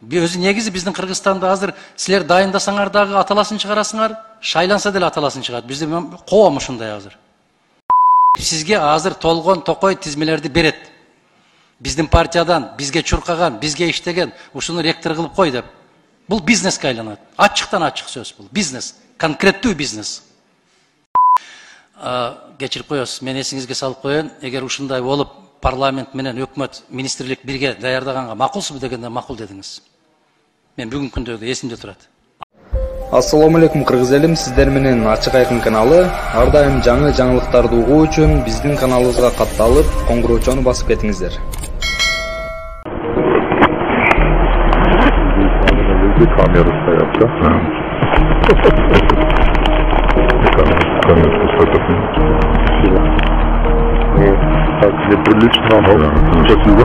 Өзі негізі біздің Қырғызстанда азыр сілер дайындасаңар дағы аталасын шығарасыңар, шайланса деле аталасын шығады. Бізде қоғам ушундай азыр. Сізге азыр толгон токой тизмелерди берет. Біздің партиядан, бізге чуркаган, бізге иштеген, ушуну ректор кылып кой деп. Бұл бизнеске айланат. Ачыктан ачык сөз бұл. Бизнес, конкреттүү бизнес. Кечирип коесуз, мен эсиңизге салып коеюн, эгер ушундай болуп парламент менен өкмөт министрлик бирге даярдаганга макулсузбу дегенде макул дедиңиз. Мен бүгүнкү күндөгү эсимде турат. Ассаламу алейкум кыргыз элим, сиздер менен Ачык Айкын каналы. Ар дайым жаңы жаңылыктарды угуу үчүн биздин каналыбызга катталып, коңгуроочону басып кетиңиздер. Камера стоят, да? Камера стоит. Так, неприлично, но спасибо.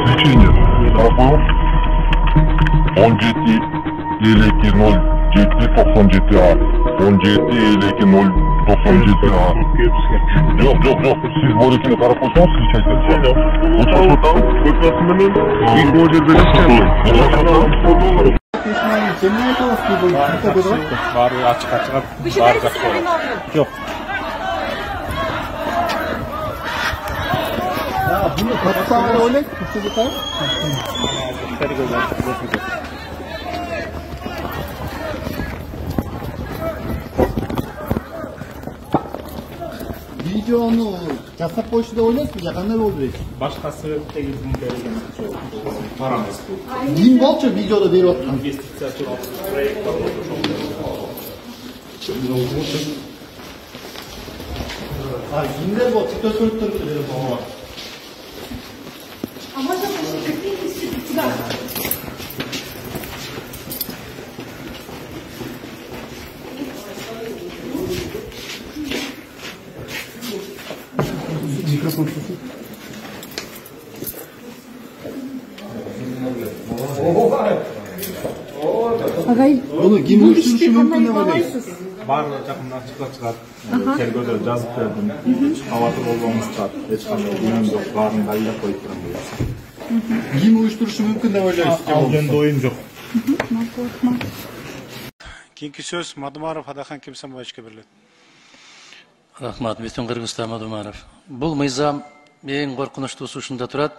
Свечение. 17-52-07-97A 17-52-07-97A. Yok, siz bu harekini karap koysanız siz çekseniz. Uçaşmadan, köprüsünün ilk hoca verirken Bari açık bari yok. Ya bunu kapsamda öyle kısa bir videonu жасап қойшы деп ойлайсыз ба, қандай болды дейсіз? Başka sebepte izin verilген paramız bu. Ким болчу видеода берип аткан? İnvestisiyaçı proyekt var. Кимдер бол? Тикток көрүптөр берип аткан. А можно какие-то сюда? Микрофон tutun. Bunu kim uyuşturucu mümkün ne var? Bарлық жақында açıklar çıkar. Tergöde жазып бердім. Хаватыр болбоңуз чыгат. Эч кандай күнөөм жок. Баарын дайындап коюп турам дейсиз. Kim uyuşturucu mümkün ne ойлойсуз? Ал жөнүндө оюм жок. Кийинки сөз Мадумаров Адахан Кемсамбаевичке берилет. Рахмат, бүтүн Кыргызстан Мадумаров. Бул мыйзам эң коркунучтуусу ушунда турат.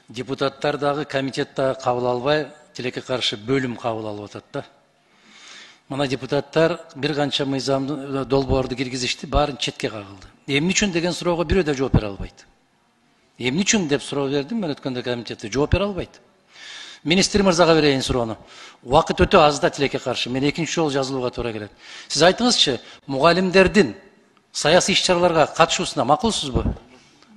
Депутаттар дагы комитет дагы кабыл албай, тилекке каршы бөлүм кабыл алып атат да. Мына депутаттар бир канча мыйзамды долбоорду киргизишти, баарын четке кагылды. Эмне үчүн деген суроого бирөө да жооп бере албайт. Эмне үчүн деп суроо бердим мен өткөндө комитетте, жооп бере албайт. Министр мырзага берейин суроону. Убакыт өтө аз да тилекке каршы. Мен экинчи жолу жазылууга туура келет. Сиз айтыңызчы, мугалимдердин саясий иш-чараларга катышуусуна макулсузбу?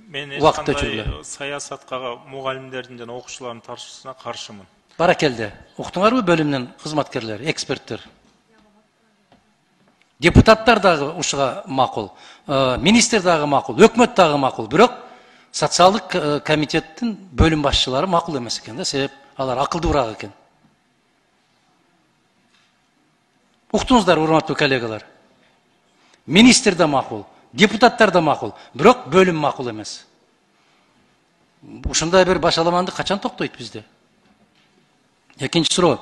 Мен ешқандай саясатқа мұғалімдердің және оқушылардың тартышуусуна каршымын. Баракелде. Уктуңарбы бөлүмдүн кызматкерлери, эксперттер? Депутаттар дагы ушуга макул, министр дагы макул, өкмөт дагы макул. Бирок социалдык комитеттин бөлүм башчылары макул эмес экен да, себеп алар акылдуураак экен. Уктуңуздар, урматтуу коллегалар. Министр да макул, депутаттар да макул, бирок бөлүм макул эмес. Ушундай бир башаламанды качан токтойт бизде? Экинчи суроо.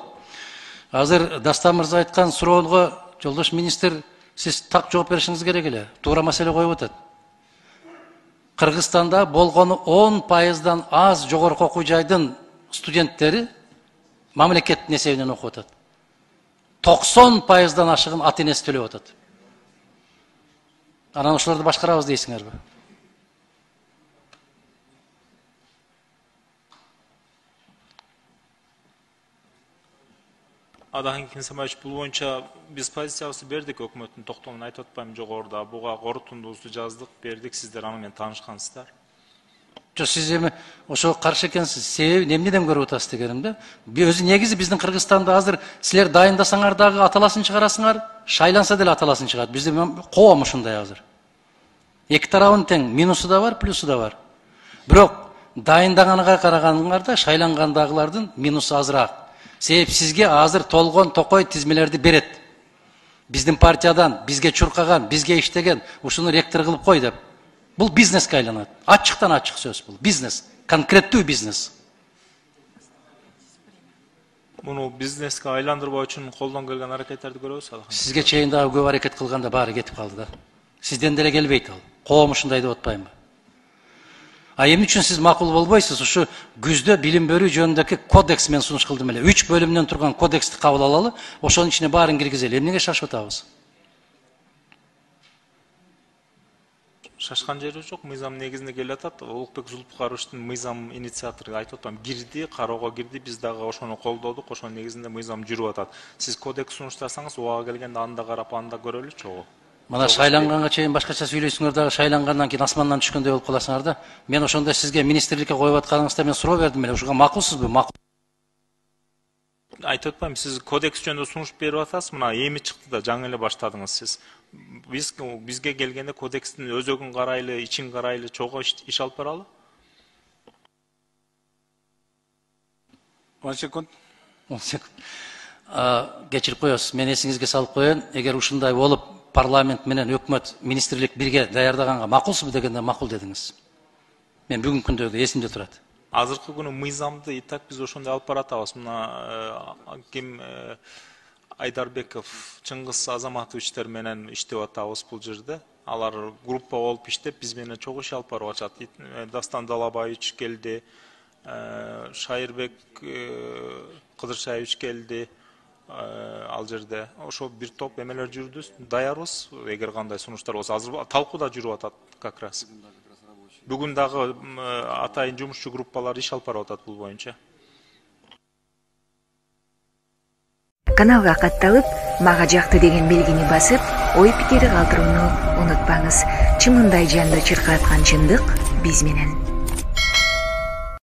Азыр Дастан мырза айткан суроого жолдош министр, сиз так жооп беришиңиз керек эле. Туура маселе коюп атат. Кыргызстанда болгону 10%дан аз жогорку окуу жайдын студенттери мамлекеттин эсебинен окуп атат. 90%дан ашыгын ата энеси төлөп атат. Анан ошолорду башкарабыз дейсиңерби? Адахан Кемсамбаевич, бул боюнча биз позициябызды бердик, өкмөттүн токтомун айтып атпайм жогоруда. Буга корутундуусу жаздык, бердик, сиздер аны менен таанышкансыздар. Жок, сиз эми ошого каршы экенсиз. Себеби эмнеден көрүп атасыз дегеним да. Өзү негизи биздин Кыргызстанда азыр силер дайындасаңар дагы аталасын чыгарасыңар, шайланса деле аталасын чыгат. Бизде коом ушундай азыр. Эки тарабын тең, минусу да бар, плюсу да бар. Бирок дайындаганга караганыңарда шайлангандагылардын минусу азыраак. Себеби сизге азыр толгон токой тизмелерди берет. Биздин партиядан, бизге чуркаган, бизге иштеген, ушуну ректор кылып кой деп. Бул бизнеске айланат. Ачыктан ачык сөз бул. Бизнес, конкреттүү бизнес. Муну бизнеске айландырбоо үчүн колдон келген аракеттерди көрөбүз. Сизге чейин дагы көп аракет кылганда баары кетип калды да. Сизден деле келбейт ал. Коом ушундай деп атпайбы? А эмне үчүн сиз макул болбойсуз? Ушу күздө билим берүү жөнүндөгү кодекс мен сунуш кылдым эле. 3 бөлүмдөн турган кодексти кабыл алалы, ошонун ичине баарын киргизели. Эмнеге шашып атабыз? Шашкан жери жок, мыйзам негизинде келип атат. Улукбек Зулпукаровичтин мыйзам инициатору айтып атам, кирди, кароого кирди, биз дагы ошону колдодук, ошонун негизинде мыйзам жүрүп атат. Сиз кодекс сунуштасаңыз, убага келгенде анда карап, анда көрөлүчү. Мына шайланганга чейин башкача сүйлөйсүңөр дагы, шайлангандан кийин асмандан түшкөндөй болуп каласыңар да. Мен ошондо сизге министрликке коюп атканыңызда мен суроо бердим эле. Ушуга макулсузбу? Макул. Айтып атпайм, сиз кодекс жөнүндө сунуш берип атасыз, мына эми чыкты да, жаңы эле баштадыңыз сиз. Бизге келгенде кодекстин өзөгүн карайлы, ичин карайлы, чогуу иш алып баралы. 10 секунд. Кечирип коесуз. Мен эсиңизге салып коеюн, эгер ушундай болуп парламент менен өкмөт, министрлик бирге даярдаганга макулсузбу дегенде макул дедиңиз. Мен бүгүнкү күндөгү эсимде турат. Азыркы күнү мыйзамды и так биз ошондой алып баратабыз. Мына ким Айдарбеков, Чыңгыз Азаматовичтер менен иштеп атабыз бул жерде. Алар группа болуп иштеп, биз менен чогуу иш алып барып атышат. Дастан Далабаевич келди, Шайырбек Кыдыршаевич келди. Ал жерде ошо бир топ эмелер жүрдү, даярбыз. Эгер кандай сунуштар болсо, азыр талкуу да жүрүп атат как раз. Бүгүн дагы атайын жумушчу группалар иш алып барып атат бул боюнча. Каналга катталып, мага жакты деген белгини басып, ой пикири калтырууну унутпаңыз. Чымындай жанды чыркаткан чындык биз менен.